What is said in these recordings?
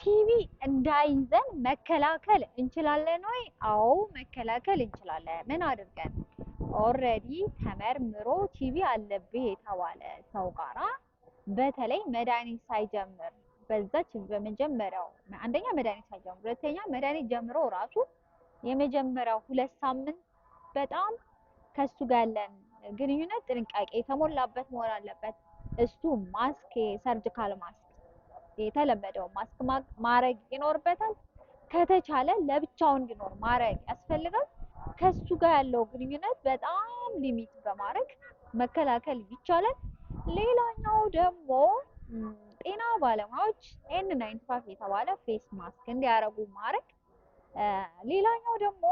ቲቪ እንዳይዘን መከላከል እንችላለን ወይ? አዎ መከላከል እንችላለን። ምን አድርገን? ኦልሬዲ ተመርምሮ ቲቪ አለብህ የተባለ ሰው ጋራ በተለይ መድኃኒት ሳይጀምር በዛች በመጀመሪያው አንደኛ መድኃኒት ሳይጀምር፣ ሁለተኛ መድኃኒት ጀምሮ ራሱ የመጀመሪያው 2 ሳምንት በጣም ከሱ ጋር ያለን ግንኙነት ጥንቃቄ የተሞላበት መሆን አለበት። እሱ ማስክ፣ ሰርጂካል ማስክ የተለመደው ማስክ ማድረግ ይኖርበታል። ከተቻለ ለብቻው እንዲኖር ማድረግ ያስፈልጋል። ከሱ ጋር ያለው ግንኙነት በጣም ሊሚት በማድረግ መከላከል ይቻላል። ሌላኛው ደግሞ ጤና ባለሙያዎች N95 የተባለ ፌስ ማስክ እንዲያደርጉ ማድረግ። ሌላኛው ደግሞ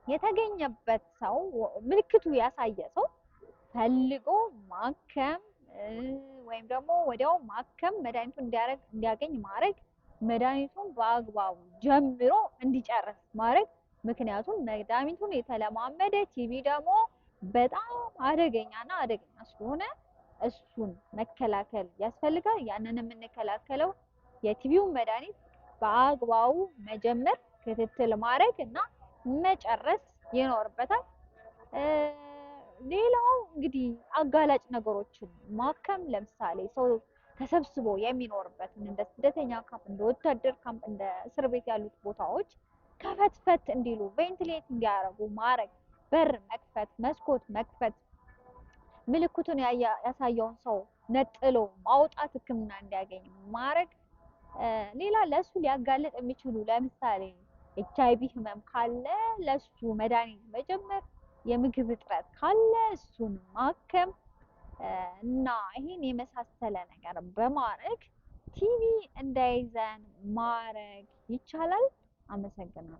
የተገኘበት ሰው ምልክቱ ያሳየ ሰው ፈልጎ ማከም ወይም ደግሞ ወዲያው ማከም መድኃኒቱን እንዲያገኝ ማድረግ፣ መድኃኒቱን በአግባቡ ጀምሮ እንዲጨርስ ማድረግ። ምክንያቱም መድኃኒቱን የተለማመደ ቲቪ ደግሞ በጣም አደገኛና አደገኛ ስለሆነ እሱን መከላከል ያስፈልጋል። ያንን የምንከላከለው የቲቪውን መድኃኒት በአግባቡ መጀመር፣ ክትትል ማድረግ እና መጨረስ ይኖርበታል። ሌላው እንግዲህ አጋላጭ ነገሮችን ማከም፣ ለምሳሌ ሰው ተሰብስቦ የሚኖርበትን እንደ ስደተኛ ካምፕ፣ እንደ ወታደር ካምፕ፣ እንደ እስር ቤት ያሉት ቦታዎች ከፈትፈት እንዲሉ ቬንቲሌት እንዲያደርጉ ማድረግ፣ በር መክፈት፣ መስኮት መክፈት፣ ምልክቱን ያሳየውን ሰው ነጥሎ ማውጣት፣ ሕክምና እንዲያገኝ ማድረግ። ሌላ ለሱ ሊያጋልጥ የሚችሉ ለምሳሌ HIV ህመም ካለ ለሱ መድኃኒት መጀመር፣ የምግብ እጥረት ካለ እሱን ማከም እና ይሄን የመሳሰለ ነገር በማድረግ ቲቪ እንዳይዘን ማድረግ ይቻላል። አመሰግናለሁ።